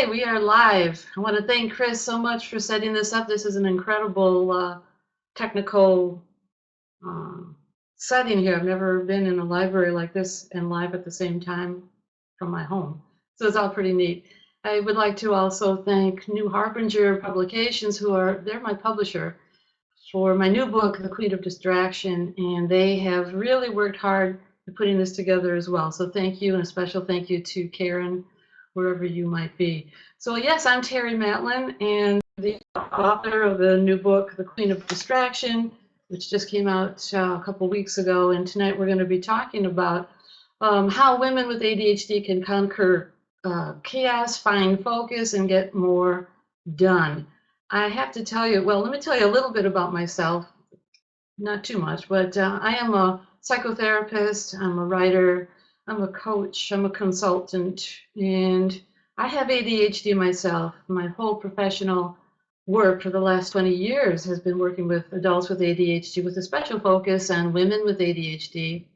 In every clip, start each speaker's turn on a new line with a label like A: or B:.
A: Okay, we are live. I want to thank Chris so much for setting this up. This is an incredible technical setting here. I've never been in a library like this and live at the same time from my home. So it's all pretty neat. I would like to also thank New Harbinger Publications, they're my publisher for my new book, The Queen of Distraction, and they have really worked hard at putting this together as well. So thank you, and a special thank you to Karen, wherever you might be. So yes, I'm Terry Matlen, and the author of the new book, The Queen of Distraction, which just came out a couple weeks ago. And tonight we're going to be talking about how women with ADHD can conquer chaos, find focus, and get more done. I have to tell you, well, let me tell you a little bit about myself. Not too much, but I am a psychotherapist, I'm a writer, I'm a coach, I'm a consultant, and I have ADHD myself. My whole professional work for the last 20 years has been working with adults with ADHD with a special focus on women with ADHD.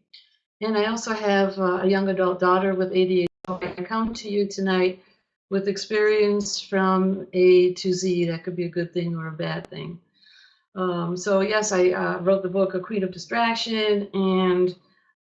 A: And I also have a young adult daughter with ADHD. I come to you tonight with experience from A to Z. That could be a good thing or a bad thing. So yes, I wrote the book, A Queen of Distraction, and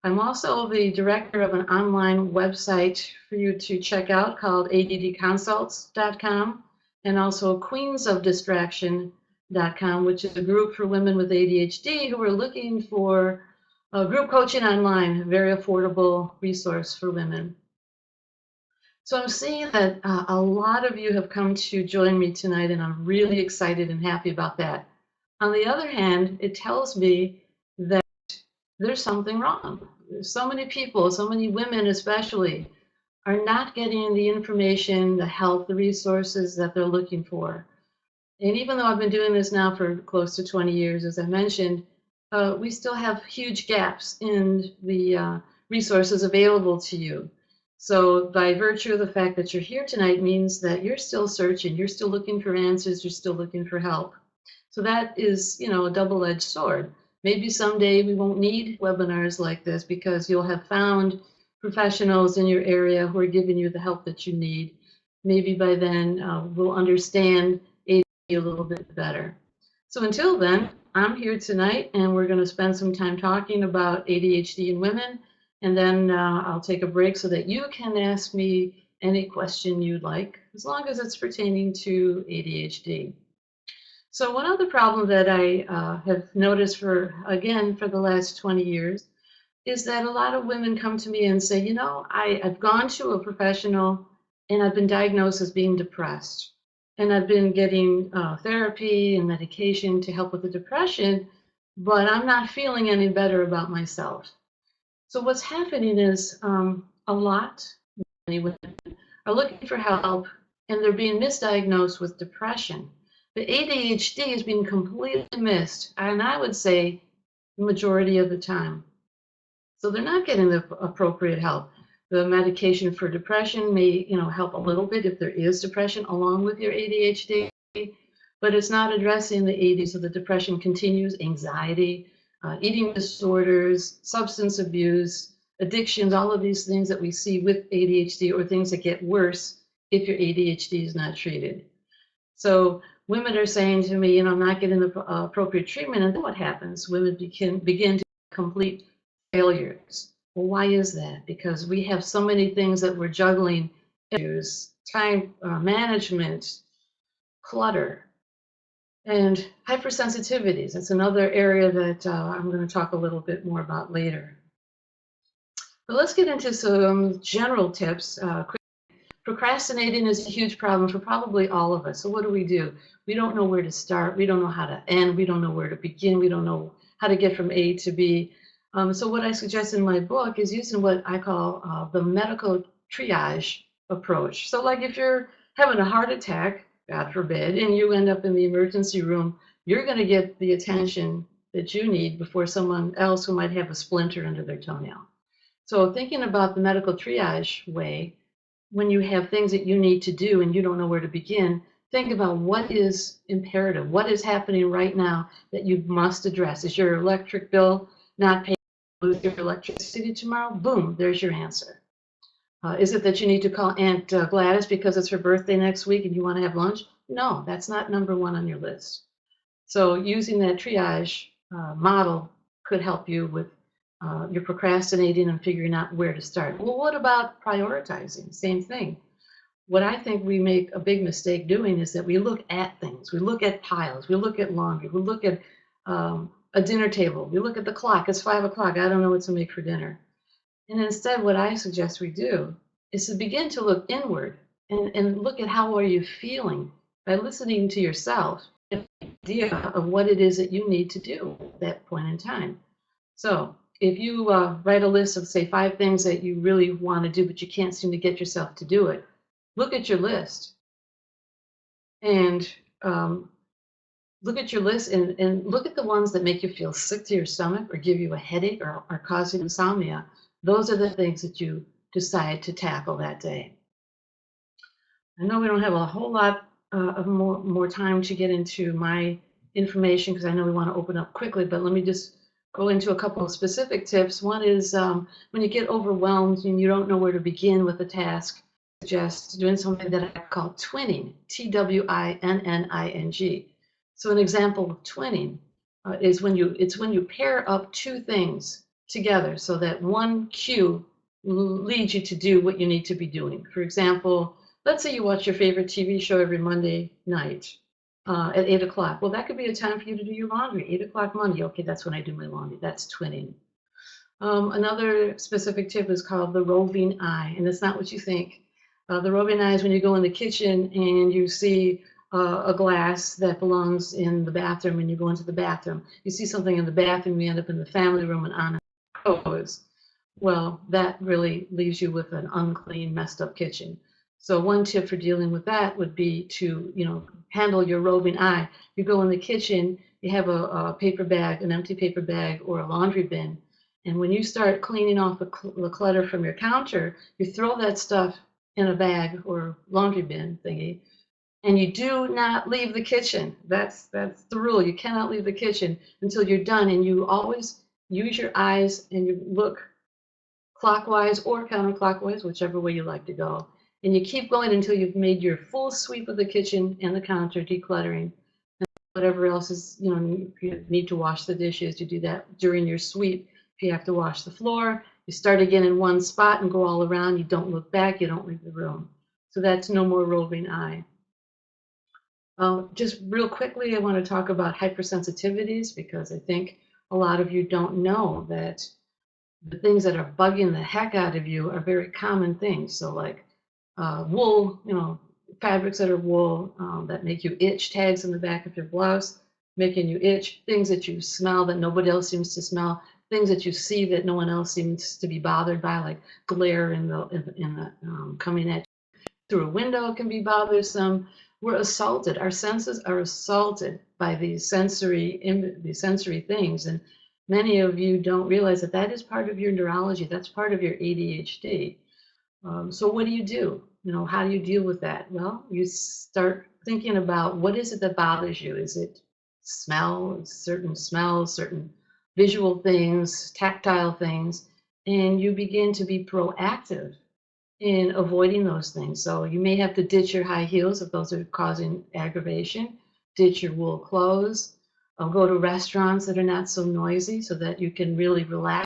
A: I'm also the director of an online website for you to check out called addconsults.com, and also queensofdistraction.com, which is a group for women with ADHD who are looking for group coaching online, a very affordable resource for women. So I'm seeing that a lot of you have come to join me tonight, and I'm really excited and happy about that. On the other hand, it tells me that there's something wrong. So many people, so many women especially, are not getting the information, the help, the resources that they're looking for. And even though I've been doing this now for close to 20 years, as I mentioned, we still have huge gaps in the resources available to you. So by virtue of the fact that you're here tonight means that you're still searching, you're still looking for answers, you're still looking for help. So that is, a double-edged sword. Maybe someday we won't need webinars like this because you'll have found professionals in your area who are giving you the help that you need. Maybe by then we'll understand ADHD a little bit better. So until then, I'm here tonight and we're going to spend some time talking about ADHD in women, and then I'll take a break so that you can ask me any question you'd like, as long as it's pertaining to ADHD. So one other problem that I have noticed for the last 20 years is that a lot of women come to me and say, I've gone to a professional and I've been diagnosed as being depressed. And I've been getting therapy and medication to help with the depression, but I'm not feeling any better about myself. So what's happening is a lot of women are looking for help and they're being misdiagnosed with depression. The ADHD is being completely missed, and I would say the majority of the time. So they're not getting the appropriate help. The medication for depression may, help a little bit if there is depression along with your ADHD, but it's not addressing the AD, so the depression continues, anxiety, eating disorders, substance abuse, addictions, all of these things that we see with ADHD, or things that get worse if your ADHD is not treated. So women are saying to me, I'm not getting the appropriate treatment, and then what happens? Women begin to complete failures. Well, why is that? Because we have so many things that we're juggling: issues, time management, clutter, and hypersensitivities. That's another area that I'm going to talk a little bit more about later. But let's get into some general tips. Procrastinating is a huge problem for probably all of us. So what do? We don't know where to start. We don't know how to end. We don't know where to begin. We don't know how to get from A to B. So what I suggest in my book is using what I call the medical triage approach. So like if you're having a heart attack, God forbid, and you end up in the emergency room, you're going to get the attention that you need before someone else who might have a splinter under their toenail. So thinking about the medical triage way, when you have things that you need to do and you don't know where to begin, think about what is imperative, what is happening right now that you must address. Is your electric bill not paying? Lose your electricity tomorrow? Boom, there's your answer. Is it that you need to call Aunt Gladys because it's her birthday next week and you want to have lunch? No, that's not number one on your list. So using that triage model could help you with your procrastinating and figuring out where to start. Well, what about prioritizing? Same thing. What I think we make a big mistake doing is that we look at things. We look at piles. We look at laundry. We look at a dinner table. We look at the clock. It's 5 o'clock. I don't know what to make for dinner. And instead, what I suggest we do is to begin to look inward and look at how are you feeling by listening to yourself, an idea of what it is that you need to do at that point in time. So if you write a list of, say, 5 things that you really want to do, but you can't seem to get yourself to do it, look at your list and look at your list and look at the ones that make you feel sick to your stomach or give you a headache or cause you insomnia. Those are the things that you decide to tackle that day. I know we don't have a whole lot of more time to get into my information because I know we want to open up quickly, but let me just go into a couple of specific tips. One is when you get overwhelmed and you don't know where to begin with a task, I suggest doing something that I call twinning, Twinning. So an example of twinning is when you pair up 2 things together so that one cue leads you to do what you need to be doing. For example, let's say you watch your favorite TV show every Monday night at 8 o'clock. Well, that could be a time for you to do your laundry, 8 o'clock Monday. Okay, that's when I do my laundry. That's twinning. Another specific tip is called the roving eye, and it's not what you think. The roving eye is when you go in the kitchen and you see a glass that belongs in the bathroom and you go into the bathroom. You see something in the bathroom, you end up in the family room and on it goes. Well, that really leaves you with an unclean, messed up kitchen. So one tip for dealing with that would be to, handle your roving eye. You go in the kitchen, you have a paper bag, an empty paper bag or a laundry bin. And when you start cleaning off the clutter from your counter, you throw that stuff in a bag or laundry bin thingy, and you do not leave the kitchen. That's the rule. You cannot leave the kitchen until you're done, and you always use your eyes and you look clockwise or counterclockwise, whichever way you like to go. And you keep going until you've made your full sweep of the kitchen and the counter, decluttering. And whatever else is, if you need to wash the dishes, you do that during your sweep. If you have to wash the floor, you start again in one spot and go all around. You don't look back, you don't leave the room. So that's no more roving eye. Just real quickly, I want to talk about hypersensitivities because I think a lot of you don't know that the things that are bugging the heck out of you are very common things. So like wool, fabrics that are wool that make you itch, tags in the back of your blouse making you itch, things that you smell that nobody else seems to smell, things that you see that no one else seems to be bothered by, like glare in the coming at you through a window can be bothersome. We're assaulted. Our senses are assaulted by these sensory things, and many of you don't realize that is part of your neurology. That's part of your ADHD. So what do? How do you deal with that? Well, you start thinking about what is it that bothers you? Is it smells, certain visual things, tactile things, and you begin to be proactive in avoiding those things. So you may have to ditch your high heels if those are causing aggravation, ditch your wool clothes, go to restaurants that are not so noisy so that you can really relax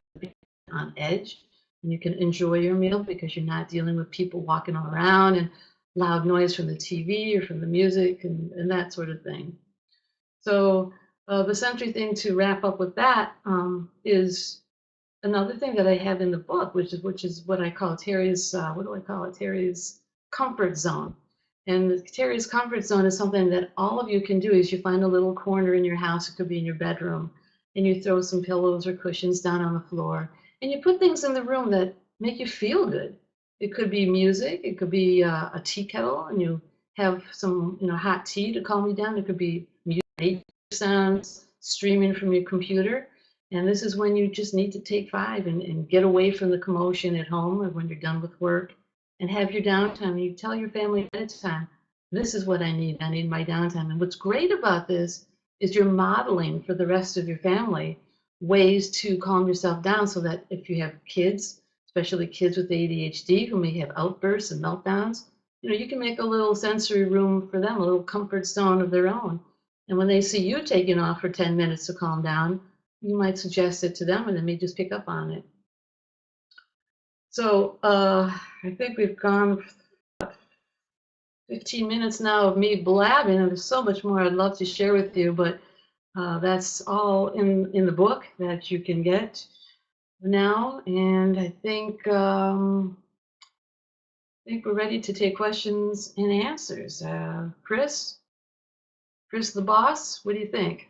A: on edge and you can enjoy your meal because you're not dealing with people walking all around and loud noise from the TV or from the music and that sort of thing. So the sensory thing to wrap up with that is another thing that I have in the book, which is what I call Terry's, Terry's comfort zone. And Terry's comfort zone is something that all of you can do is you find a little corner in your house, it could be in your bedroom, and you throw some pillows or cushions down on the floor, and you put things in the room that make you feel good. It could be music, it could be a tea kettle, and you have some hot tea to calm you down. It could be music sounds streaming from your computer. And this is when you just need to take 5 and get away from the commotion at home or when you're done with work and have your downtime. You tell your family ahead of time, this is what I need my downtime. And what's great about this is you're modeling for the rest of your family ways to calm yourself down so that if you have kids, especially kids with ADHD who may have outbursts and meltdowns, you can make a little sensory room for them, a little comfort zone of their own. And when they see you taking off for 10 minutes to calm down, you might suggest it to them and they may just pick up on it. So I think we've gone 15 minutes now of me blabbing, and there's so much more I'd love to share with you, but that's all in the book that you can get now. And I think we're ready to take questions and answers. Chris the boss, what do you think?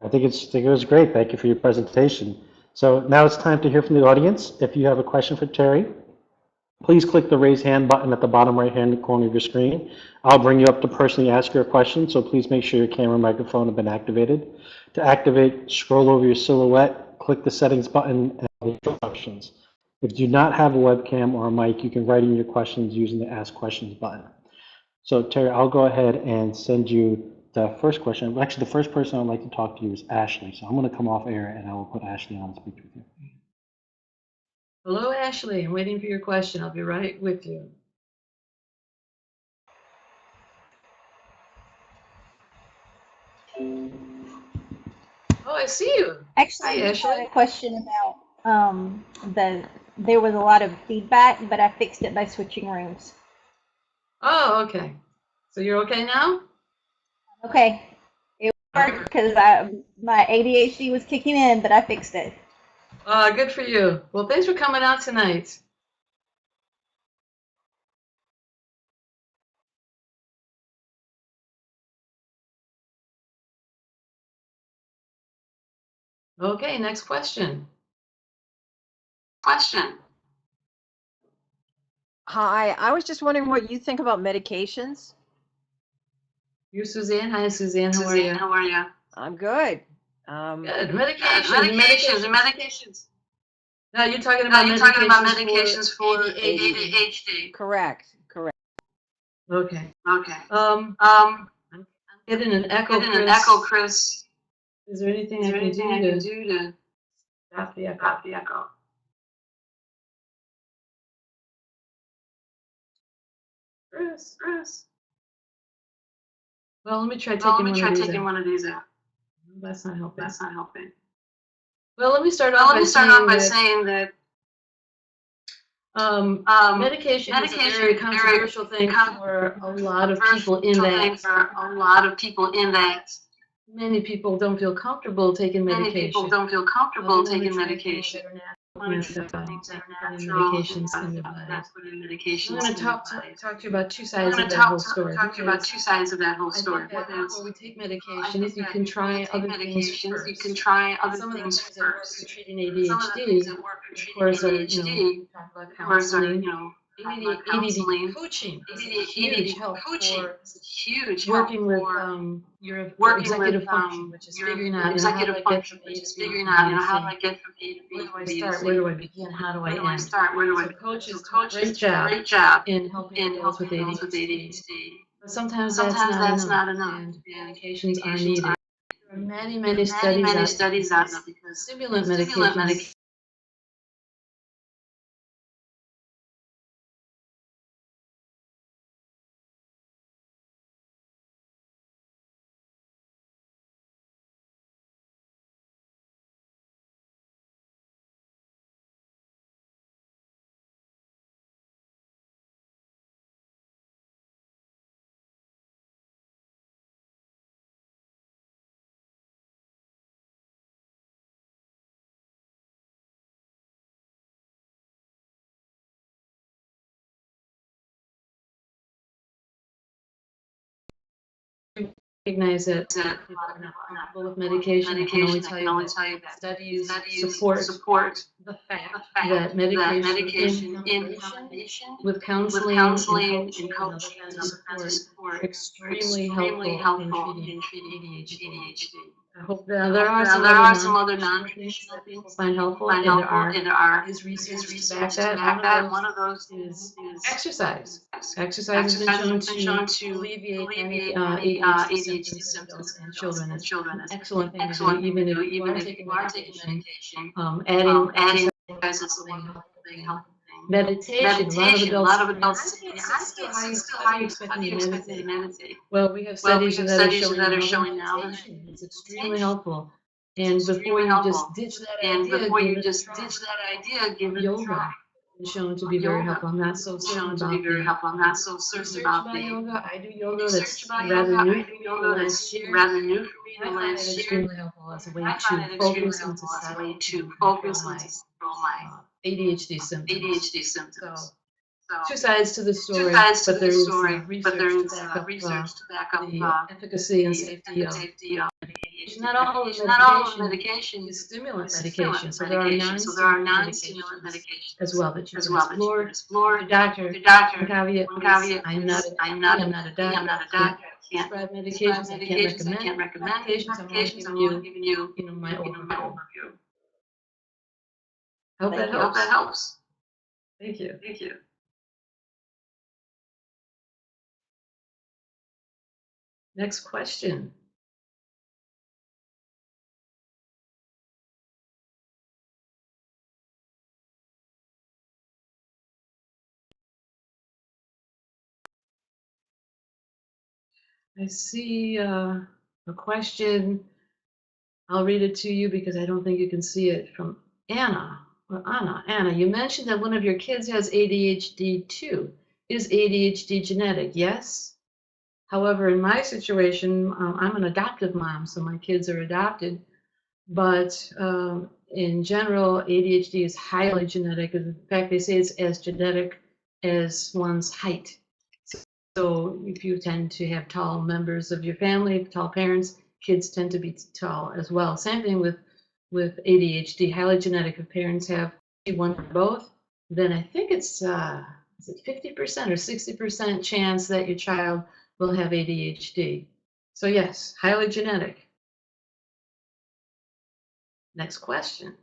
B: I think it was great. Thank you for your presentation. So now it's time to hear from the audience. If you have a question for Terry, please click the raise hand button at the bottom right hand corner of your screen. I'll bring you up to personally ask your question, so please make sure your camera and microphone have been activated. To activate, scroll over your silhouette, click the settings button and the instructions. If you do not have a webcam or a mic, you can write in your questions using the ask questions button. So Terry, I'll go ahead and send you the first question. Actually, the first person I'd like to talk to you is Ashley. So I'm going to come off air and I will put Ashley on to speak with you.
A: Hello, Ashley. I'm waiting for your question. I'll be right with you. Oh, I see you.
C: Actually,
A: Hi, Ashley.
C: I had a question about there was a lot of feedback, but I fixed it by switching rooms.
A: Oh, okay. So you're okay now?
C: Okay, it worked because my ADHD was kicking in, but I fixed it.
A: Good for you. Well, thanks for coming out tonight. Okay, next question.
D: Hi, I was just wondering what you think about medications.
A: You're Suzanne. Hi, Suzanne. How are you?
D: I'm good.
A: Good. Medications. Now you're talking about medications for ADHD.
D: Correct.
A: Okay. I'm getting an echo, Chris. Is there anything I can do to stop the echo? Chris. Well, let me try taking one of these out. That's not helping. Well, let me start off by saying that medication is a very controversial thing for a lot of people in that. Many people don't feel comfortable taking medication. Medications in their bodies. I'm going to talk to you about two sides of that whole story. I think that before we take medication, you can try other things first. Some of the things that work for treating ADHD, of course, are, talk about counseling. ADHD coaching is a huge help for working with your executive function, which is figuring out how do I get from A to B. Where do I start? Where do I begin? How do I end? So coaches do a great job in helping adults with ADHD. But sometimes that's not enough, and medications are needed. There are many studies out there because stimulant medications recognize that people are not comfortable with medication. I can only tell you that studies support the fact that medication in combination with counseling and coaching and other kinds of support are extremely helpful in treating ADHD. I hope that there are some other non-nutritional things that people find helpful, and there is research to back that. One of those is exercise. Exercise has been shown to alleviate any ADHD symptoms in children. It's an excellent thing to do, even if you are taking medication. Adding exercise is Meditation. A lot of adults say, how are you expecting to meditate? Well, we have studies that are showing now that meditation is extremely helpful. And before you just ditch that idea, give it yoga. Is shown to be very helpful. I'm not so certain about the yoga. I do yoga that's rather new for me in the last year. I find it extremely helpful as a way to focus and to control my ADHD symptoms. So, two sides to the story, but there is research to back up the efficacy and safety of medication. Not all of medication is stimulant medication, so there are non-stimulant medications as well that you can explore. Your doctor, caveat, I'm not a doctor. Can't prescribe medications. I can't recommend medications. I'm only giving you, my overview. I hope that helps. Thank you. Next question. I see a question. I'll read it to you because I don't think you can see it, from Anna. Anna, you mentioned that one of your kids has ADHD too. Is ADHD genetic? Yes. However, in my situation, I'm an adoptive mom, so my kids are adopted. But in general, ADHD is highly genetic. In fact, they say it's as genetic as one's height. So if you tend to have tall members of your family, tall parents, kids tend to be tall as well. Same thing with ADHD, highly genetic. If parents have one or both, then I think it's is it 50% or 60% chance that your child will have ADHD. So yes, highly genetic. Next question.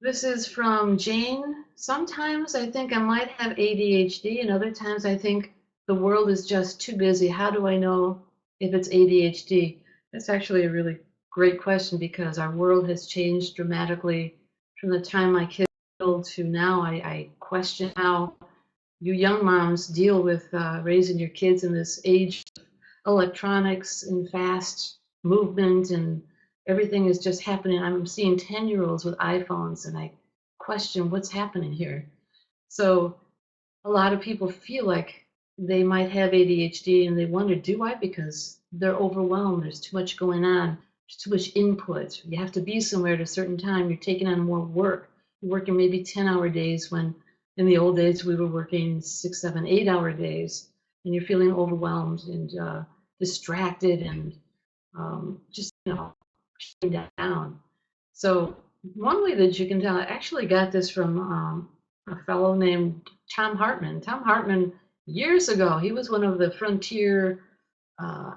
A: This is from Jane. Sometimes I think I might have ADHD, and other times I think the world is just too busy. How do I know if it's ADHD? That's actually a really great question, because our world has changed dramatically from the time my kids were little to now. I question how you young moms deal with raising your kids in this age of electronics and fast movement, and everything is just happening. I'm seeing 10-year-olds with iPhones, and I question what's happening here. So a lot of people feel like they might have ADHD, and they wonder, do I? Because they're overwhelmed. There's too much going on. There's too much input. You have to be somewhere at a certain time. You're taking on more work. You're working maybe 10-hour days, when in the old days we were working 6, 7, 8-hour days, and you're feeling overwhelmed and distracted and just shutting down. So one way that you can tell, I actually got this from a fellow named Tom Hartman. Tom Hartman, years ago, he was one of the frontier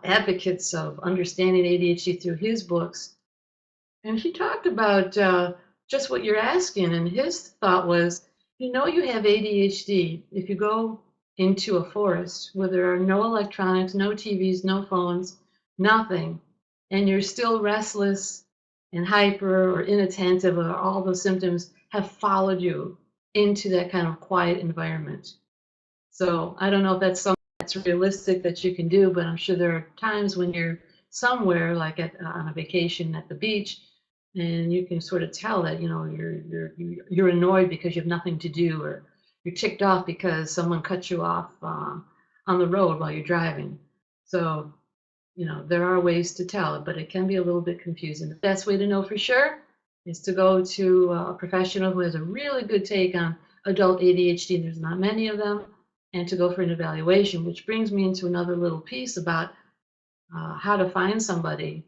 A: advocates of understanding ADHD through his books. And he talked about just what you're asking. And his thought was, you have ADHD if you go into a forest where there are no electronics, no TVs, no phones, nothing, and you're still restless and hyper or inattentive, or all those symptoms have followed you into that kind of quiet environment. So I don't know if that's something that's realistic that you can do, but I'm sure there are times when you're somewhere, like on a vacation at the beach, and you can sort of tell that you're annoyed because you have nothing to do, or you're ticked off because someone cut you off on the road while you're driving. So there are ways to tell, but it can be a little bit confusing. The best way to know for sure is to go to a professional who has a really good take on adult ADHD. There's not many of them, and to go for an evaluation, which brings me into another little piece about how to find somebody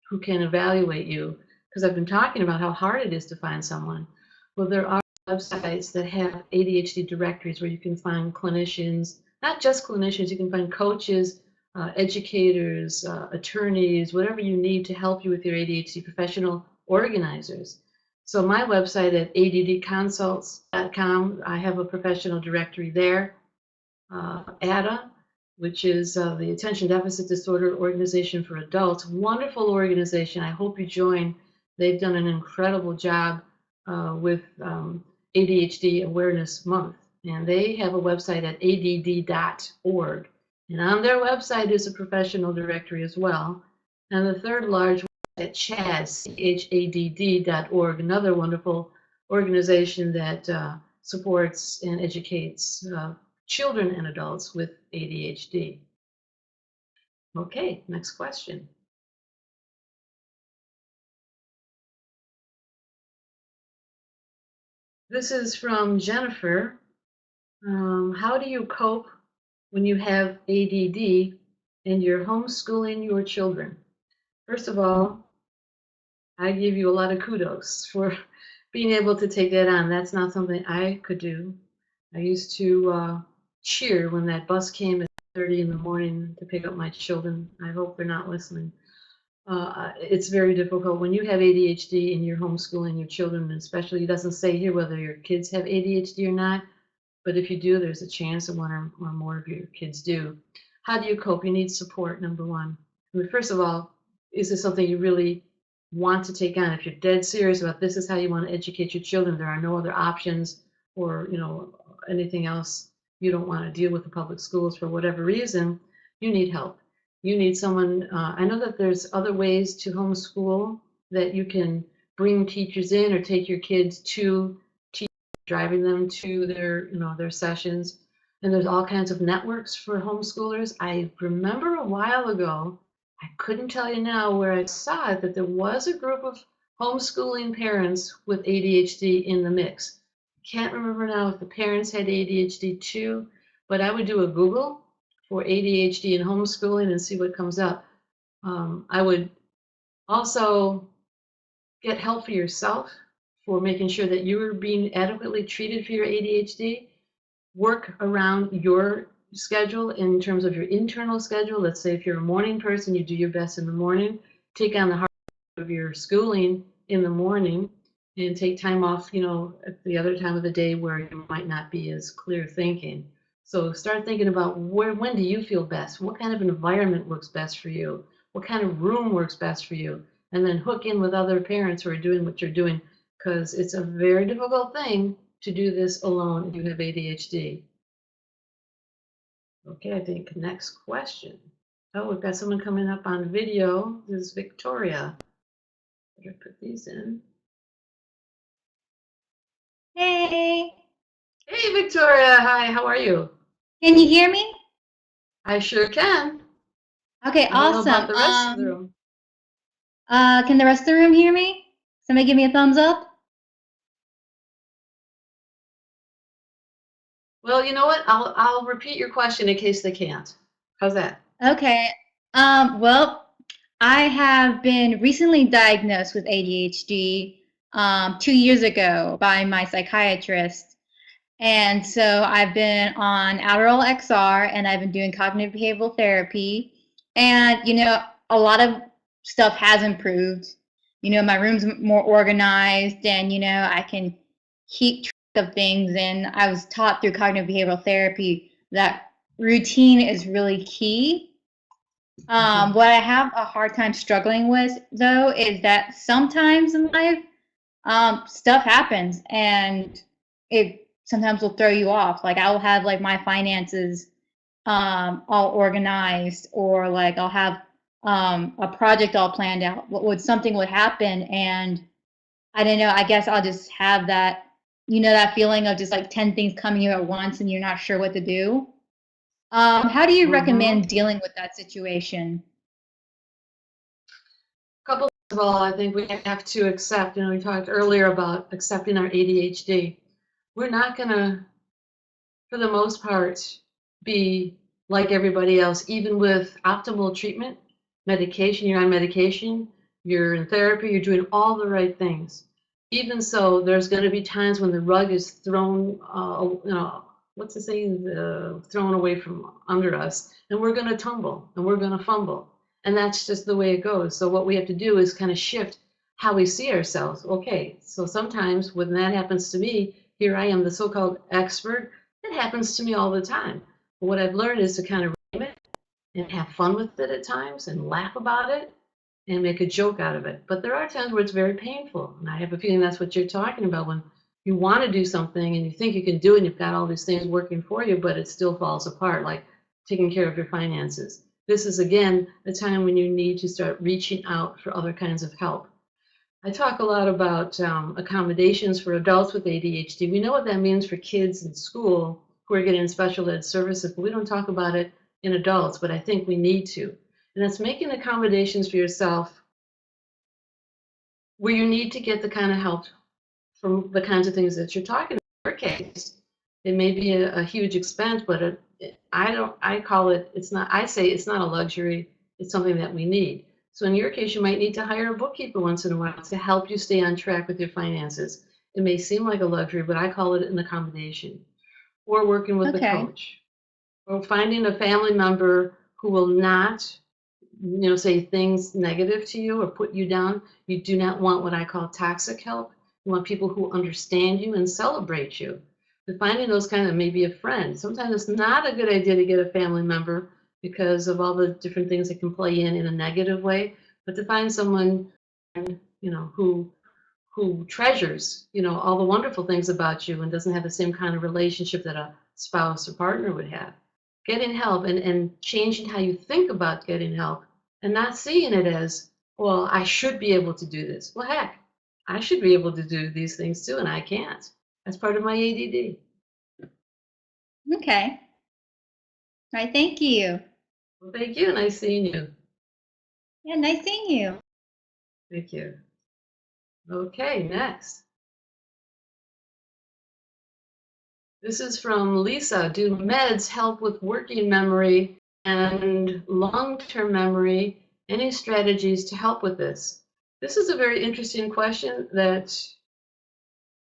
A: who can evaluate you, because I've been talking about how hard it is to find someone. Well, there are websites that have ADHD directories where you can find clinicians, not just clinicians, you can find coaches, educators, attorneys, whatever you need to help you with your ADHD, professional organizers. So my website at addconsults.com, I have a professional directory there. ADA, which is the Attention Deficit Disorder Organization for Adults. Wonderful organization. I hope you join. They've done an incredible job with ADHD Awareness Month. And they have a website at add.org. And on their website is a professional directory as well. And the third large at chadd.org, another wonderful organization that supports and educates children and adults with ADHD. Okay, next question. This is from Jennifer. How do you cope when you have ADD and you're homeschooling your children? First of all, I give you a lot of kudos for being able to take that on. That's not something I could do. I used to cheer when that bus came at 30 in the morning to pick up my children. I hope they're not listening. It's very difficult when you have ADHD and you're homeschooling your children, and especially, it doesn't say here whether your kids have ADHD or not, but if you do, there's a chance that one or more of your kids do. How do you cope? You need support, number one. I mean, first of all, is this something you really want to take on? If you're dead serious about this is how you want to educate your children, there are no other options, or anything else, you don't want to deal with the public schools for whatever reason, you need help. You need someone. I know that there's other ways to homeschool, that you can bring teachers in or take your kids to teachers, driving them to their sessions. And there's all kinds of networks for homeschoolers. I remember a while ago, I couldn't tell you now where I saw it, that there was a group of homeschooling parents with ADHD in the mix. Can't remember now if the parents had ADHD too, but I would do a Google for ADHD and homeschooling and see what comes up. I would also get help for yourself for making sure that you are being adequately treated for your ADHD. Work around your schedule in terms of your internal schedule. Let's say if you're a morning person, you do your best in the morning. Take on the hard of your schooling in the morning and take time off, at the other time of the day where you might not be as clear thinking. So start thinking about when do you feel best? What kind of environment works best for you? What kind of room works best for you? And then hook in with other parents who are doing what you're doing, because it's a very difficult thing to do this alone if you have ADHD. Okay, I think next question. Oh, we've got someone coming up on video. This is Victoria. Better put these in.
E: Hey,
A: Hey, Victoria. Hi, how are you?
E: can you hear me?
A: I sure can.
E: Okay,
A: I don't know about
E: awesome.
A: the rest of the room.
E: Can the rest of the room hear me? Somebody give me a thumbs up.
A: Well, you know what? I'll repeat your question in case they can't. How's that?
E: Okay. Well, I have been recently diagnosed with ADHD 2 years ago by my psychiatrist. And so I've been on Adderall XR and I've been doing cognitive behavioral therapy. And, a lot of stuff has improved. My room's more organized and, I can keep track of things. And I was taught through cognitive behavioral therapy that routine is really key. What I have a hard time struggling with, though, is that sometimes in life, stuff happens and it sometimes will throw you off. Like I will have like my finances all organized, or like I'll have a project all planned out. Something would happen, and I don't know. I guess I'll just have that, that feeling of just like 10 things coming at once, and you're not sure what to do. How do you recommend dealing with that situation?
A: Couple of all, I think we have to accept. We talked earlier about accepting our ADHD. We're not going to, for the most part, be like everybody else, even with optimal treatment, medication. You're on medication, you're in therapy, you're doing all the right things. Even so, there's going to be times when the rug is thrown, what's the saying, thrown away from under us, and we're going to tumble and we're going to fumble. And that's just the way it goes. So what we have to do is kind of shift how we see ourselves. Okay, so sometimes when that happens to me, here I am, the so-called expert. It happens to me all the time. But what I've learned is to kind of rename it and have fun with it at times and laugh about it and make a joke out of it. But there are times where it's very painful. And I have a feeling that's what you're talking about, when you want to do something and you think you can do it and you've got all these things working for you, but it still falls apart, like taking care of your finances. This is, again, a time when you need to start reaching out for other kinds of help. I talk a lot about accommodations for adults with ADHD. We know what that means for kids in school who are getting special ed services, but we don't talk about it in adults, but I think we need to. And that's making accommodations for yourself where you need to get the kind of help from the kinds of things that you're talking about. In your case, it may be a huge expense, but I call it, I say it's not a luxury, it's something that we need. So in your case, you might need to hire a bookkeeper once in a while to help you stay on track with your finances. It may seem like a luxury, but I call it an accommodation. Or working with a coach. Or finding a family member who will not, say things negative to you or put you down. You do not want what I call toxic help. You want people who understand you and celebrate you. But finding those kind of, maybe a friend. Sometimes it's not a good idea to get a family member because of all the different things that can play in a negative way, but to find someone, who treasures, all the wonderful things about you and doesn't have the same kind of relationship that a spouse or partner would have. Getting help and changing how you think about getting help and not seeing it as, well, I should be able to do this. Well, heck, I should be able to do these things too, and I can't. That's part of my ADD.
E: Okay. All right, thank you.
A: Well, thank you. Nice seeing you.
E: Yeah, nice seeing you.
A: Thank you. Okay, next. This is from Lisa. Do meds help with working memory and long-term memory? Any strategies to help with this? This is a very interesting question that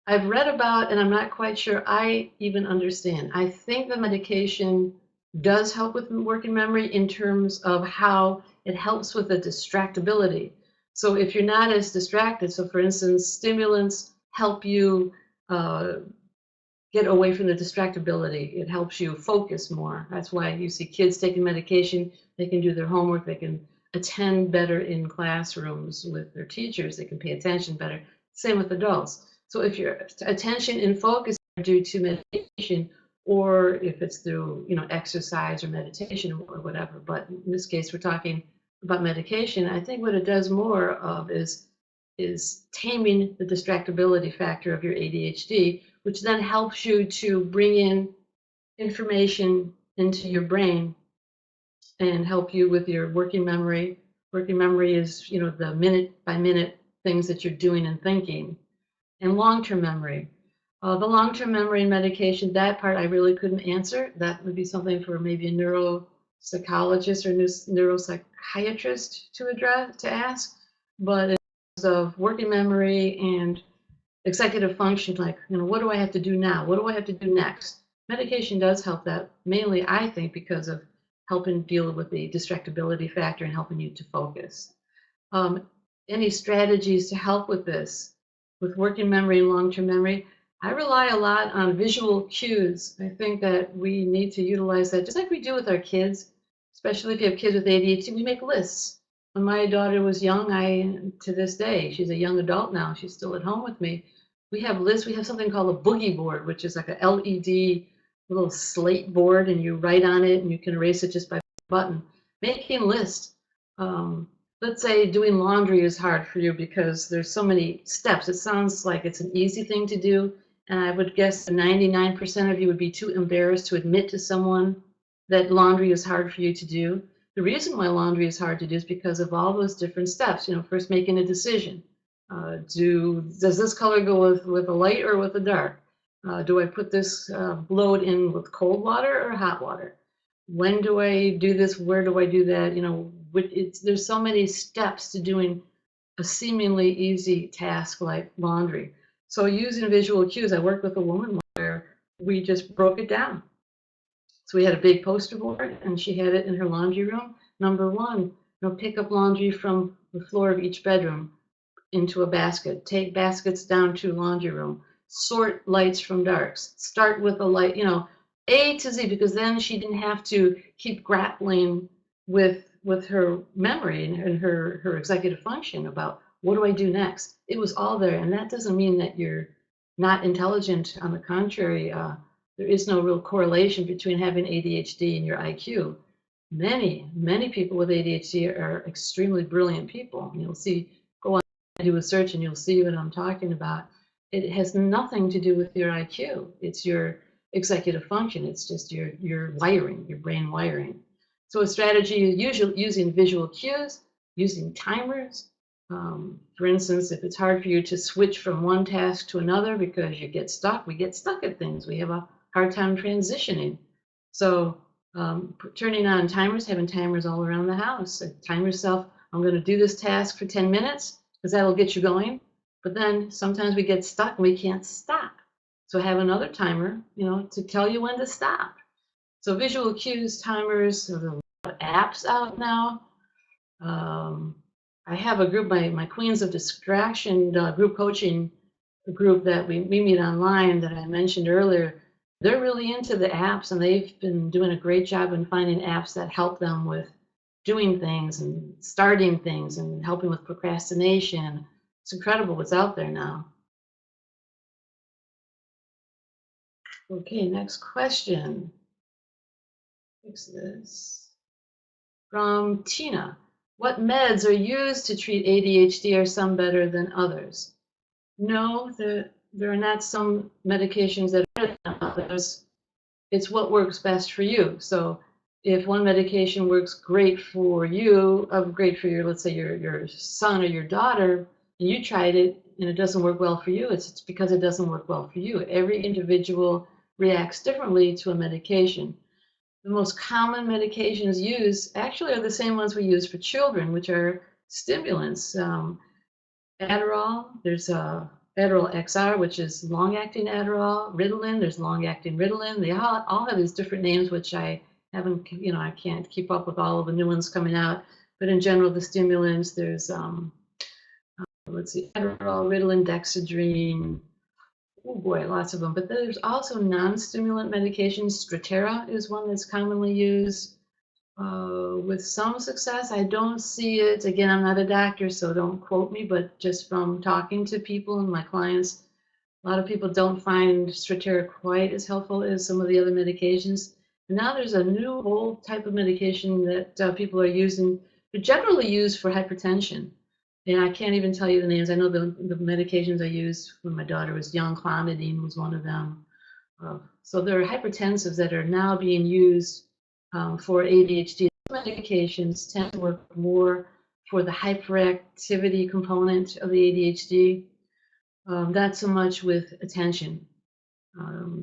A: I've read about, and I'm not quite sure I even understand. I think the medication does help with working memory in terms of how it helps with the distractibility. So if you're not as distracted, so for instance, stimulants help you get away from the distractibility. It helps you focus more. That's why you see kids taking medication. They can do their homework. They can attend better in classrooms with their teachers. They can pay attention better. Same with adults. So if your attention and focus are due to medication, or if it's through exercise or meditation or whatever, but in this case we're talking about medication, I think what it does more of is taming the distractibility factor of your ADHD, which then helps you to bring in information into your brain and help you with your working memory. Working memory is, the minute by minute things that you're doing and thinking. And long-term memory. The long-term memory and medication, that part I really couldn't answer. That would be something for maybe a neuropsychologist or neuropsychiatrist to ask. But in terms of working memory and executive function, like, what do I have to do now? What do I have to do next? Medication does help that, mainly, I think, because of helping deal with the distractibility factor and helping you to focus. Any strategies to help with this, with working memory and long-term memory? I rely a lot on visual cues. I think that we need to utilize that, just like we do with our kids, especially if you have kids with ADHD. We make lists. When my daughter was young, to this day, she's a young adult now, she's still at home with me, we have lists. We have something called a boogie board, which is like a LED little slate board, and you write on it and you can erase it just by a button. Making lists. Let's say doing laundry is hard for you because there's so many steps. It sounds like it's an easy thing to do, and I would guess 99% of you would be too embarrassed to admit to someone that laundry is hard for you to do. The reason why laundry is hard to do is because of all those different steps. First making a decision. Does this color go with a light or with a dark? Do I put this load in with cold water or hot water? When do I do this? Where do I do that? There's so many steps to doing a seemingly easy task like laundry. So using visual cues, I worked with a woman where we just broke it down. So we had a big poster board, and she had it in her laundry room. Number one, pick up laundry from the floor of each bedroom into a basket. Take baskets down to laundry room. Sort lights from darks. Start with a light, A to Z, because then she didn't have to keep grappling with her memory and her executive function about what do I do next. It was all there, and that doesn't mean that you're not intelligent. On the contrary, there is no real correlation between having ADHD and your IQ. Many people with ADHD are extremely brilliant people. You'll see, go on and do a search and you'll see what I'm talking about. It has nothing to do with your IQ. It's your executive function. It's just your wiring, your brain wiring. So a strategy is usually using visual cues, using timers. For instance, if it's hard for you to switch from one task to another because you get stuck, we get stuck at things. We have a hard time transitioning. So turning on timers, having timers all around the house. Time yourself, I'm going to do this task for 10 minutes because that'll get you going. But then sometimes we get stuck and we can't stop. So have another timer, to tell you when to stop. So visual cues, timers, there's a lot of apps out now. I have a group, my Queens of Distraction group coaching group that we meet online that I mentioned earlier. They're really into the apps, and they've been doing a great job in finding apps that help them with doing things and starting things and helping with procrastination. It's incredible what's out there now. Okay, next question. Fix this. From Tina. What meds are used to treat ADHD? Are some better than others? No, there are not some medications that are better than others. It's what works best for you. So if one medication works great for you, let's say your son or your daughter, and you tried it and it doesn't work well for you, it's because it doesn't work well for you. Every individual reacts differently to a medication. The most common medications used actually are the same ones we use for children, which are stimulants. Adderall, there's Adderall XR, which is long-acting Adderall. Ritalin, there's long-acting Ritalin. They all have these different names, which I haven't, I can't keep up with all of the new ones coming out. But in general, the stimulants, there's, let's see, Adderall, Ritalin, Dexedrine. Oh boy, lots of them. But there's also non-stimulant medications. Strattera is one that's commonly used with some success. I don't see it. Again, I'm not a doctor, so don't quote me, but just from talking to people and my clients, a lot of people don't find Strattera quite as helpful as some of the other medications. And now there's a new whole type of medication that people are using. They're generally used for hypertension. And I can't even tell you the names. I know the medications I used when my daughter was young. Clonidine was one of them. So there are hypertensives that are now being used for ADHD. Medications tend to work more for the hyperactivity component of the ADHD, not so much with attention.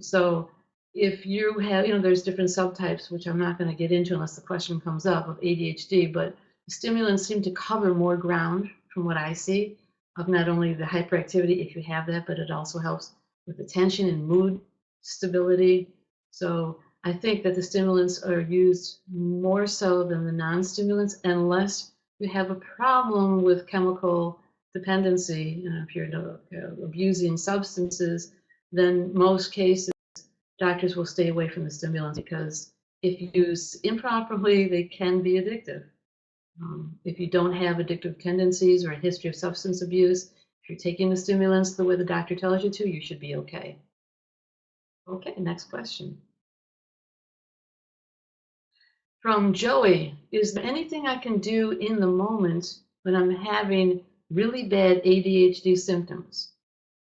A: So if you have, there's different subtypes, which I'm not going to get into unless the question comes up, of ADHD, but the stimulants seem to cover more ground from what I see of not only the hyperactivity, if you have that, but it also helps with attention and mood stability. So I think that the stimulants are used more so than the non-stimulants, unless you have a problem with chemical dependency. If you're abusing substances, then most cases doctors will stay away from the stimulants, because if used improperly, they can be addictive. If you don't have addictive tendencies or a history of substance abuse, if you're taking the stimulants the way the doctor tells you to, you should be okay. Okay, next question. From Joey, is there anything I can do in the moment when I'm having really bad ADHD symptoms?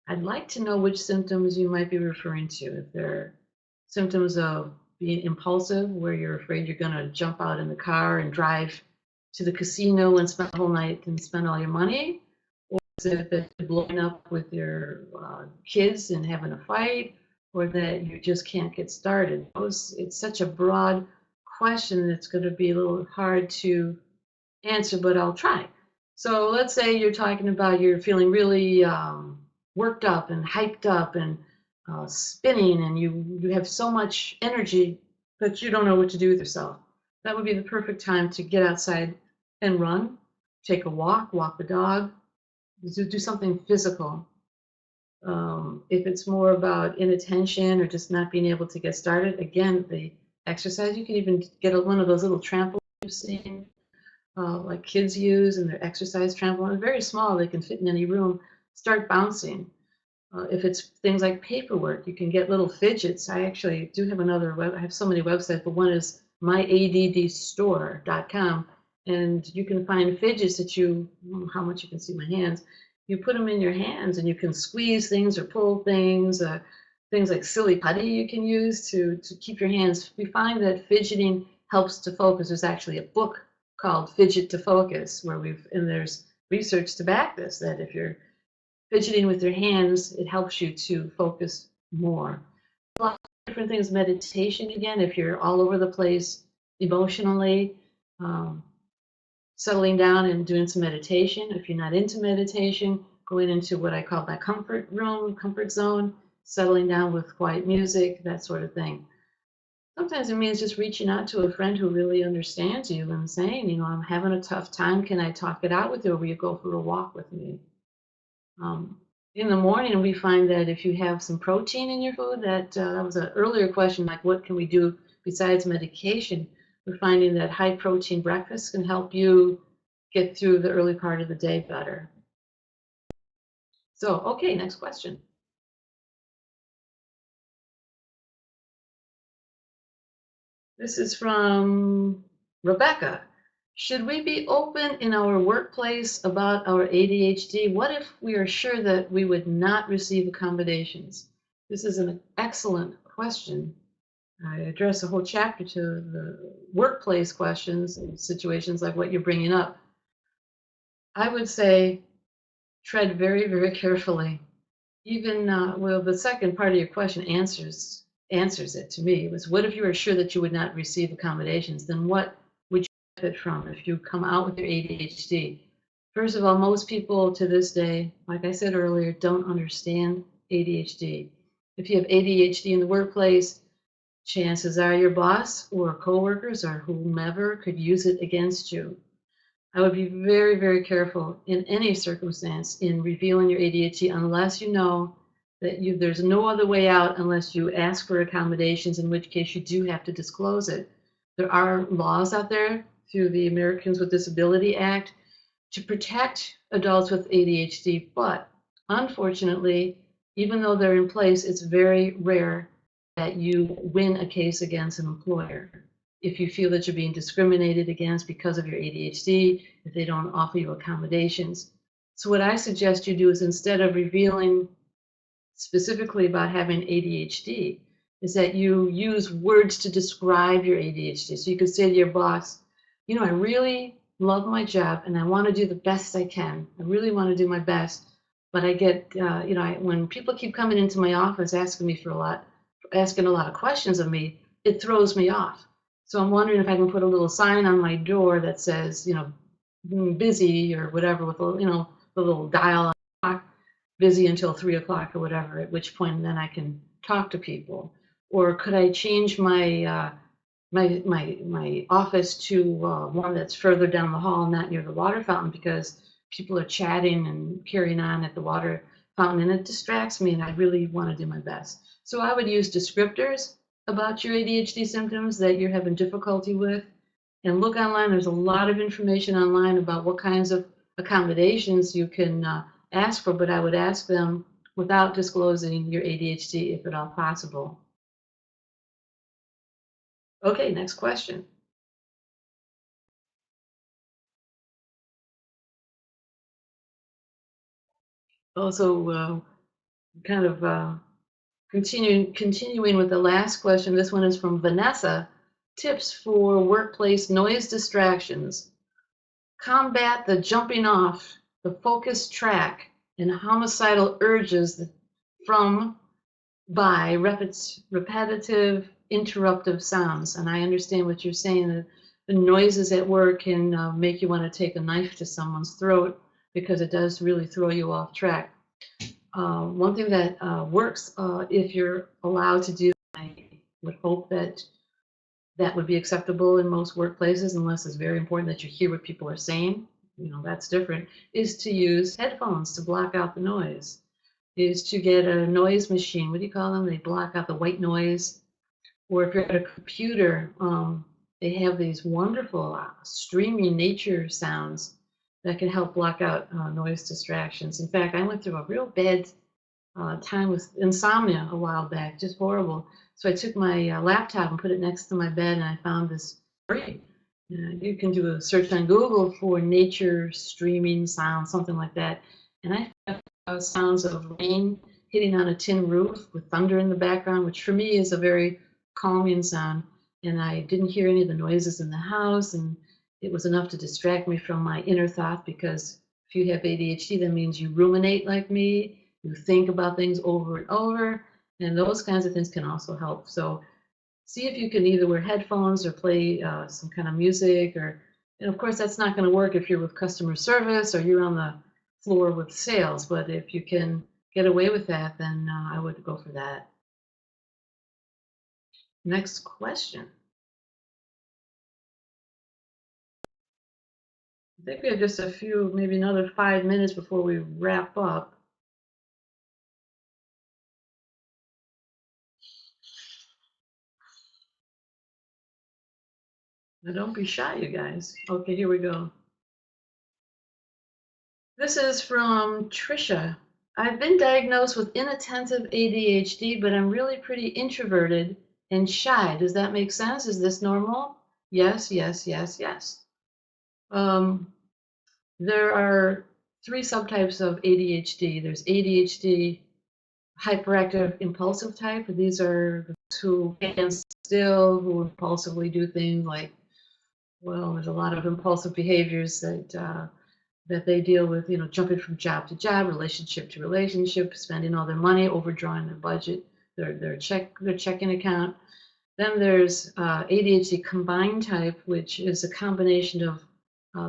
A: I'd like to know which symptoms you might be referring to. If they're symptoms of being impulsive, where you're afraid you're going to jump out in the car and drive to the casino and spend the whole night and spend all your money, or is it that you're blowing up with your kids and having a fight, or that you just can't get started? It's such a broad question that's going to be a little hard to answer, but I'll try. So let's say you're talking about you're feeling really worked up and hyped up and spinning, and you have so much energy that you don't know what to do with yourself. That would be the perfect time to get outside and run, take a walk the dog, do something physical. If it's more about inattention or just not being able to get started, again, the exercise, you can even get one of those little trampolines you've seen, like kids use in their exercise trampoline. They're very small, they can fit in any room. Start bouncing. If it's things like paperwork, you can get little fidgets. I actually do have another I have so many websites, but one is myaddstore.com, and you can find fidgets that how much you can see my hands. You put them in your hands and you can squeeze things or pull things, things like silly putty you can use to keep your hands. We find that fidgeting helps to focus. There's actually a book called Fidget to Focus and there's research to back this, that if you're fidgeting with your hands, it helps you to focus more. A lot of different things. Meditation, again, if you're all over the place emotionally, settling down and doing some meditation. If you're not into meditation, going into what I call my comfort room, comfort zone, settling down with quiet music, that sort of thing. Sometimes it means just reaching out to a friend who really understands you and saying, I'm having a tough time. Can I talk it out with you, or will you go for a walk with me? In the morning, we find that if you have some protein in your food, that was an earlier question, like what can we do besides medication? We're finding that high protein breakfast can help you get through the early part of the day better. So, okay, next question. This is from Rebecca. Should we be open in our workplace about our ADHD? What if we are sure that we would not receive accommodations? This is an excellent question. I address a whole chapter to the workplace questions and situations like what you're bringing up. I would say tread very, very carefully. Even, well, the second part of your question answers it to me. It was, what if you were sure that you would not receive accommodations? Then what benefit from if you come out with your ADHD? First of all, most people to this day, like I said earlier, don't understand ADHD. If you have ADHD in the workplace, chances are your boss or coworkers or whomever could use it against you. I would be very, very careful in any circumstance in revealing your ADHD unless you know that there's no other way out unless you ask for accommodations, in which case you do have to disclose it. There are laws out there through the Americans with Disability Act to protect adults with ADHD, but unfortunately, even though they're in place, it's very rare that you win a case against an employer. If you feel that you're being discriminated against because of your ADHD, if they don't offer you accommodations. So what I suggest you do is, instead of revealing specifically about having ADHD, is that you use words to describe your ADHD. So you could say to your boss, I really love my job and I want to do the best I can. I really want to do my best, but I get, when people keep coming into my office asking a lot of questions of me, it throws me off. So I'm wondering if I can put a little sign on my door that says, busy or whatever, with the little dial on the clock, busy until 3 o'clock or whatever, at which point then I can talk to people. Or could I change my my office to one that's further down the hall, not near the water fountain, because people are chatting and carrying on at the water fountain and it distracts me and I really want to do my best. So I would use descriptors about your ADHD symptoms that you're having difficulty with, and look online. There's a lot of information online about what kinds of accommodations you can ask for, but I would ask them without disclosing your ADHD if at all possible. Okay, next question. Also, kind of continuing with the last question, this one is from Vanessa. Tips for workplace noise distractions. Combat the jumping off, the focused track, and homicidal urges by repetitive, interruptive sounds. And I understand what you're saying, that the noises at work can make you want to take a knife to someone's throat, because it does really throw you off track. One thing that works, if you're allowed to do, I would hope that would be acceptable in most workplaces, unless it's very important that you hear what people are saying, that's different, is to use headphones to block out the noise, is to get a noise machine. What do you call them? They block out the white noise. Or if you're at a computer, they have these wonderful streaming nature sounds that can help block out noise distractions. In fact, I went through a real bad time with insomnia a while back, just horrible. So I took my laptop and put it next to my bed, and I found this free. You can do a search on Google for nature streaming sound, something like that. And I found sounds of rain hitting on a tin roof with thunder in the background, which for me is a very calming sound. And I didn't hear any of the noises in the house, and it was enough to distract me from my inner thought, because if you have ADHD, that means you ruminate like me. You think about things over and over, and those kinds of things can also help. So see if you can either wear headphones or play some kind of music, and of course that's not going to work if you're with customer service or you're on the floor with sales, but if you can get away with that, then I would go for that. Next question. I think we have just a few, maybe another 5 minutes before we wrap up. Now don't be shy, you guys. Okay, here we go. This is from Trisha. I've been diagnosed with inattentive ADHD, but I'm really pretty introverted and shy. Does that make sense? Is this normal? Yes, yes, yes, yes. There are 3 subtypes of ADHD. There's ADHD hyperactive impulsive type. These are those who can't still, who impulsively do things like, well, there's a lot of impulsive behaviors that they deal with, you know, jumping from job to job, relationship to relationship, spending all their money, overdrawing their budget, their checking account. Then there's ADHD combined type, which is a combination of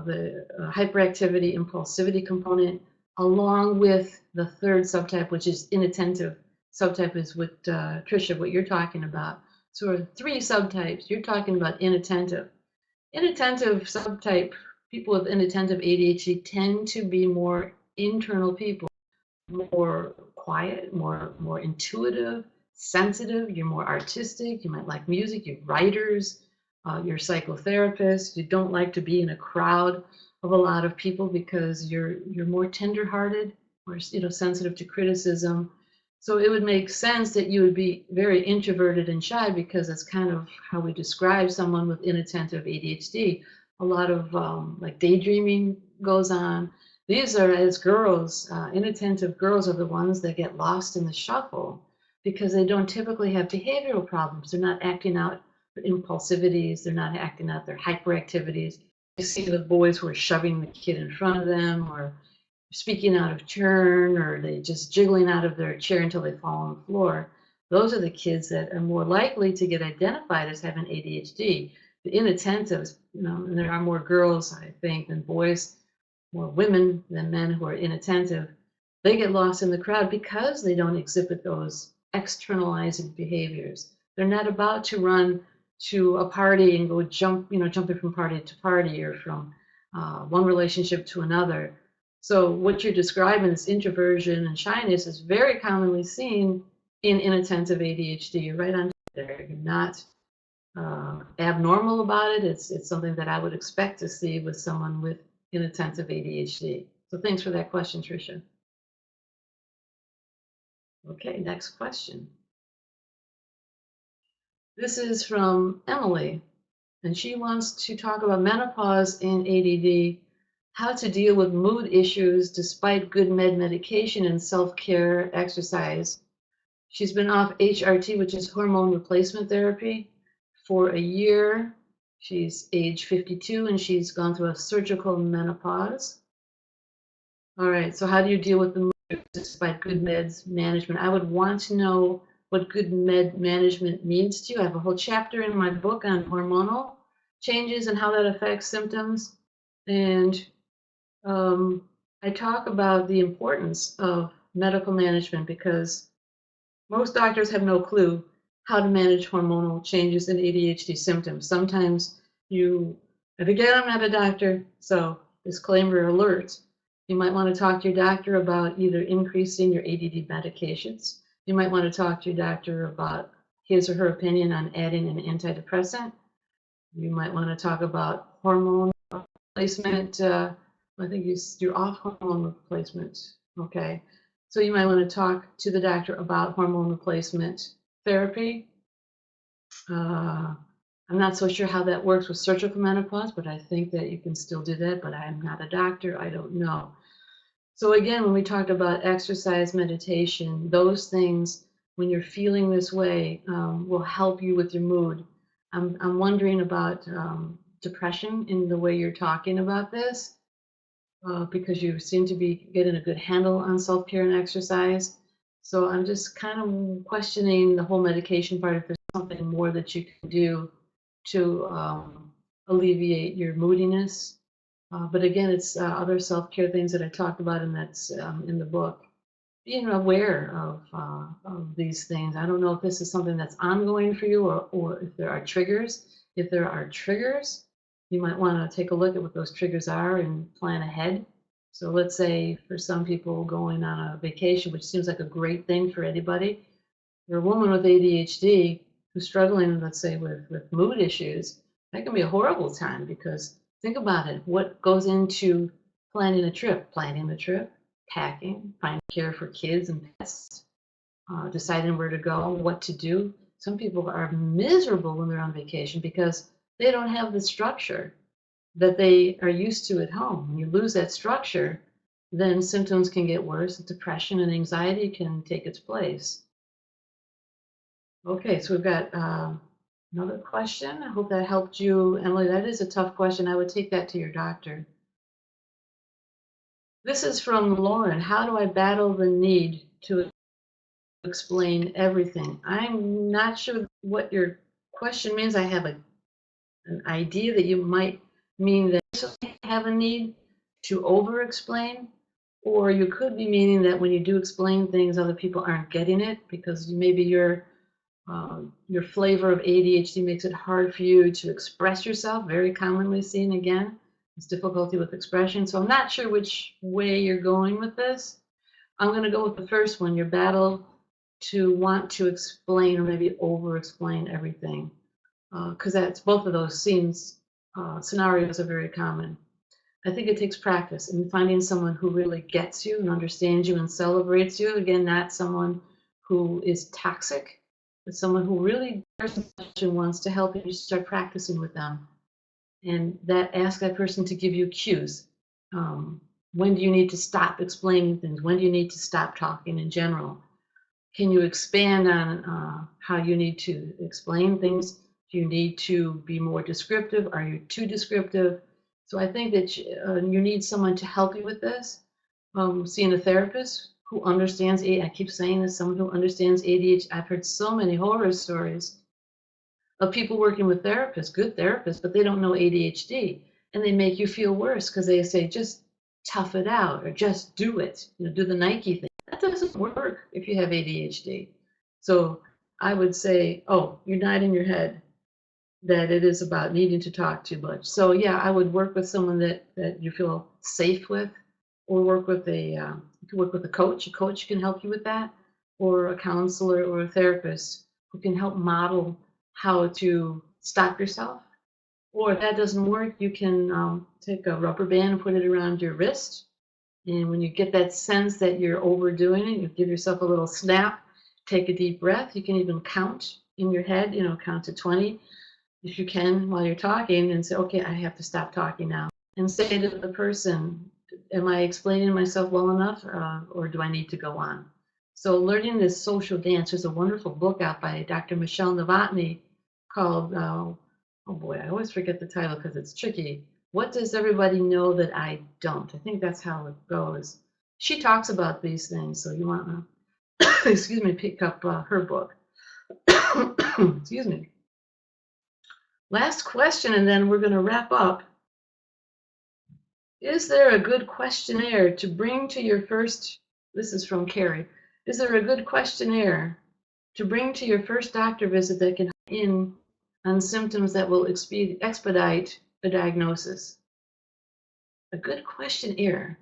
A: the hyperactivity, impulsivity component, along with the 3rd subtype, which is inattentive subtype, is what Trisha, what you're talking about. So 3 subtypes. You're talking about inattentive. Inattentive subtype, people with inattentive ADHD tend to be more internal people, more quiet, more intuitive, sensitive. You're more artistic. You might like music. You're writers. You're psychotherapists. You don't like to be in a crowd of a lot of people because you're more tenderhearted, more sensitive to criticism. So it would make sense that you would be very introverted and shy, because that's kind of how we describe someone with inattentive ADHD. A lot of like daydreaming goes on. These are, as girls, inattentive girls are the ones that get lost in the shuffle because they don't typically have behavioral problems. They're not acting out their impulsivities. They're not acting out their hyperactivities. You see the boys who are shoving the kid in front of them, or speaking out of turn, or they just jiggling out of their chair until they fall on the floor. Those are the kids that are more likely to get identified as having ADHD. The inattentives, and there are more girls, I think, than boys, more women than men who are inattentive. They get lost in the crowd because they don't exhibit those externalizing behaviors. They're not about to run to a party and go jumping from party to party, or from one relationship to another. So what you're describing, this introversion and shyness, is very commonly seen in inattentive ADHD. You're right on there. You're not abnormal about it. It's something that I would expect to see with someone with inattentive ADHD. So thanks for that question, Tricia. Okay, next question. This is from Emily, and she wants to talk about menopause and ADD, how to deal with mood issues despite good medication and self-care exercise. She's been off HRT, which is hormone replacement therapy, for a year. She's age 52 and she's gone through a surgical menopause. All right, so how do you deal with the mood despite good meds management? I would want to know what good med management means to you. I have a whole chapter in my book on hormonal changes and how that affects symptoms. And I talk about the importance of medical management, because most doctors have no clue how to manage hormonal changes in ADHD symptoms. Sometimes and again, I'm not a doctor, so disclaimer alert. You might want to talk to your doctor about either increasing your ADD medications. You might want to talk to your doctor about his or her opinion on adding an antidepressant. You might want to talk about hormone replacement. I think you're off hormone replacement. Okay. So you might want to talk to the doctor about hormone replacement therapy. I'm not so sure how that works with surgical menopause, but I think that you can still do that, but I'm not a doctor. I don't know. So again, when we talked about exercise, meditation, those things, when you're feeling this way, will help you with your mood. I'm wondering about depression in the way you're talking about this, because you seem to be getting a good handle on self-care and exercise. So I'm just kind of questioning the whole medication part, if there's something more that you can do to alleviate your moodiness. But again, it's other self-care things that I talked about, and that's in the book. Being aware of these things. I don't know if this is something that's ongoing for you, or if there are triggers. If there are triggers, you might want to take a look at what those triggers are and plan ahead. So let's say for some people going on a vacation, which seems like a great thing for anybody, you're a woman with ADHD who's struggling, let's say, with mood issues, that can be a horrible time, because think about it. What goes into planning a trip? Planning the trip, packing, finding care for kids and pets, deciding where to go, what to do. Some people are miserable when they're on vacation because they don't have the structure that they are used to at home. When you lose that structure, then symptoms can get worse. Depression and anxiety can take its place. Okay, so we've got another question. I hope that helped you, Emily. That is a tough question. I would take that to your doctor. This is from Lauren. How do I battle the need to explain everything? I'm not sure what your question means. I have an idea that you might mean that you have a need to over-explain, or you could be meaning that when you do explain things, other people aren't getting it, because maybe your flavor of ADHD makes it hard for you to express yourself, very commonly seen again. It's difficulty with expression. So I'm not sure which way you're going with this. I'm going to go with the first one, your battle to want to explain or maybe over-explain everything, because that's both of those scenarios are very common. I think it takes practice in finding someone who really gets you and understands you and celebrates you. Again, not someone who is toxic, but someone who really cares and wants to help you. You start practicing with them, and ask that person to give you cues. When do you need to stop explaining things? When do you need to stop talking in general? Can you expand on how you need to explain things? Do you need to be more descriptive? Are you too descriptive? So I think that you need someone to help you with this. Seeing a therapist who understands I keep saying this, someone who understands ADHD. I've heard so many horror stories of people working with therapists, good therapists, but they don't know ADHD, and they make you feel worse because they say, just tough it out, or just do it, do the Nike thing. That doesn't work if you have ADHD. So I would say, oh, you're nodding your head that it is about needing to talk too much. So yeah, I would work with someone that you feel safe with, or work with you can work with a coach. A coach can help you with that, or a counselor or a therapist who can help model how to stop yourself. Or if that doesn't work, you can take a rubber band and put it around your wrist. And when you get that sense that you're overdoing it, you give yourself a little snap, take a deep breath. You can even count in your head, count to 20 if you can while you're talking, and say, okay, I have to stop talking now. And say to the person, am I explaining myself well enough, or do I need to go on? So learning this social dance, there's a wonderful book out by Dr. Michelle Novotny called, oh boy, I always forget the title because it's tricky. What does everybody know that I don't? I think that's how it goes. She talks about these things, so you want to, excuse me, pick up her book. Excuse me. Last question, and then we're going to wrap up. Is there a good questionnaire to bring to your first, this is from Carrie, is there a good questionnaire to bring to your first doctor visit that can help in on symptoms that will expedite a diagnosis? A good questionnaire.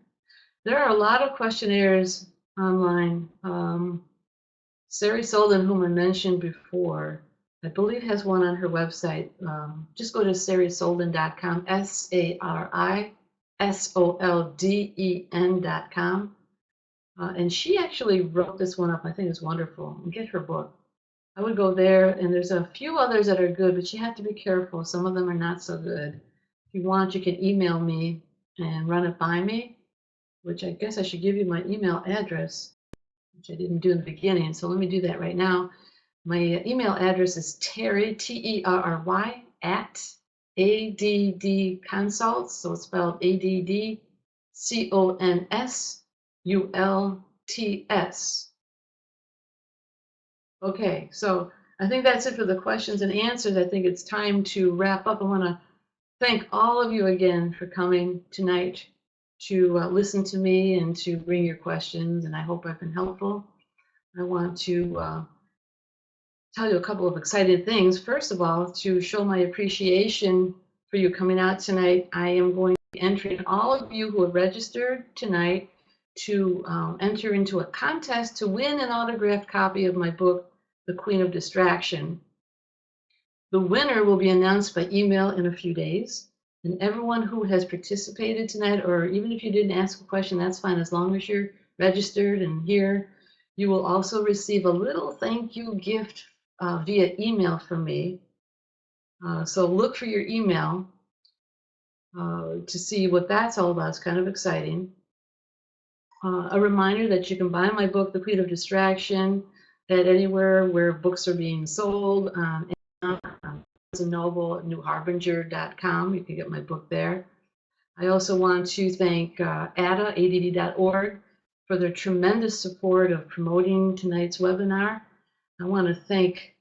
A: There are a lot of questionnaires online. Sari Solden, whom I mentioned before, I believe has one on her website. Just go to sarisolden.com, SARISOLDEN.com. And she actually wrote this one up. I think it's wonderful. And get her book. I would go there, and there's a few others that are good, but you have to be careful. Some of them are not so good. If you want, you can email me and run it by me, which I guess I should give you my email address, which I didn't do in the beginning. So let me do that right now. My email address is Terry, Terry, at ADD Consults. So it's spelled ADDCONSULTS. Okay, so I think that's it for the questions and answers. I think it's time to wrap up. I want to thank all of you again for coming tonight to listen to me and to bring your questions, and I hope I've been helpful. I want to tell you a couple of exciting things. First of all, to show my appreciation for you coming out tonight, I am going to be entering all of you who have registered tonight to enter into a contest to win an autographed copy of my book, The Queen of Distraction. The winner will be announced by email in a few days. And everyone who has participated tonight, or even if you didn't ask a question, that's fine, as long as you're registered and here, you will also receive a little thank you gift via email from me. So look for your email to see what that's all about. It's kind of exciting. A reminder that you can buy my book, The Queen of Distraction, at anywhere where books are being sold. Barnes & Noble, newharbinger.com. You can get my book there. I also want to thank ADA, ADD.org, for their tremendous support of promoting tonight's webinar. I want to thank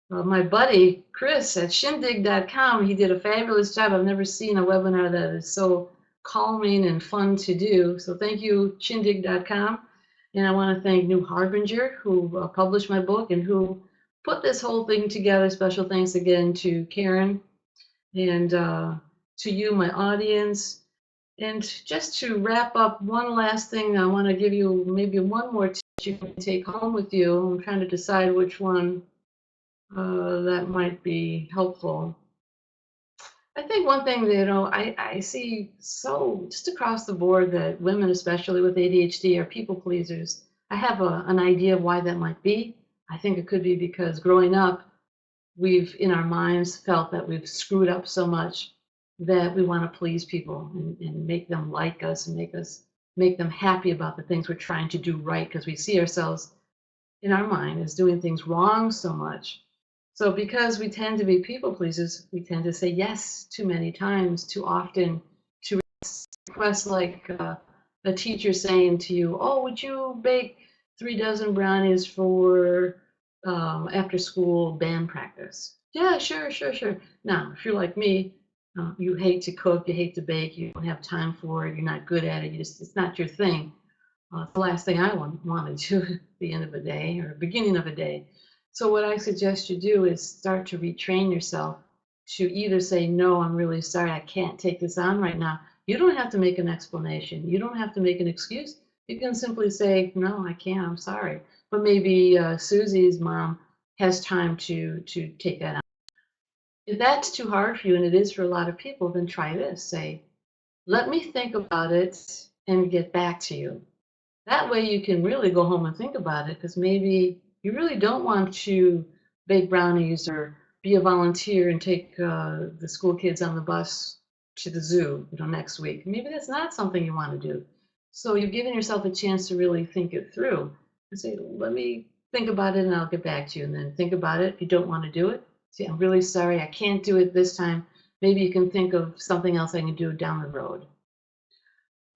A: my buddy, Chris, at shindig.com. He did a fabulous job. I've never seen a webinar that is so calming and fun to do. So thank you, shindig.com. And I want to thank New Harbinger, who published my book and who put this whole thing together. Special thanks again to Karen and to you, my audience. And just to wrap up, one last thing, I want to give you maybe one more tip you can take home with you. I'm trying to decide which one that might be helpful. I think one thing that, I see so just across the board that women, especially with ADHD, are people pleasers. I have an idea of why that might be. I think it could be because growing up, we've in our minds felt that we've screwed up so much that we want to please people and make them like us and make them happy about the things we're trying to do right, because we see ourselves in our mind as doing things wrong so much. So because we tend to be people pleasers, we tend to say yes too many times, too often, to requests like a teacher saying to you, oh, would you bake 3 dozen brownies for after school band practice? Yeah, sure. Now, if you're like me, you hate to cook, you hate to bake, you don't have time for it, you're not good at it, it's not your thing. It's the last thing I want to do at the end of a day or beginning of a day. So what I suggest you do is start to retrain yourself to either say, no, I'm really sorry, I can't take this on right now. You don't have to make an explanation. You don't have to make an excuse. You can simply say, no, I can't, I'm sorry. But maybe Susie's mom has time to take that on. If that's too hard for you, and it is for a lot of people, then try this. Say, let me think about it and get back to you. That way you can really go home and think about it, because maybe you really don't want to bake brownies or be a volunteer and take the school kids on the bus to the zoo, next week. Maybe that's not something you want to do. So you've given yourself a chance to really think it through and say, let me think about it and I'll get back to you. And then think about it. If you don't want to do it, say, I'm really sorry, I can't do it this time. Maybe you can think of something else I can do down the road.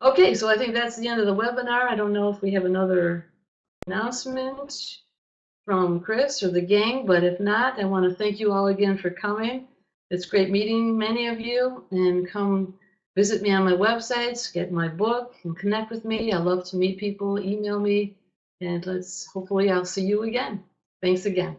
A: Okay, so I think that's the end of the webinar. I don't know if we have another announcement from Chris or the gang, but if not, I want to thank you all again for coming. It's great meeting many of you, and come visit me on my websites, get my book, and connect with me. I love to meet people. Email me, and hopefully I'll see you again. Thanks again.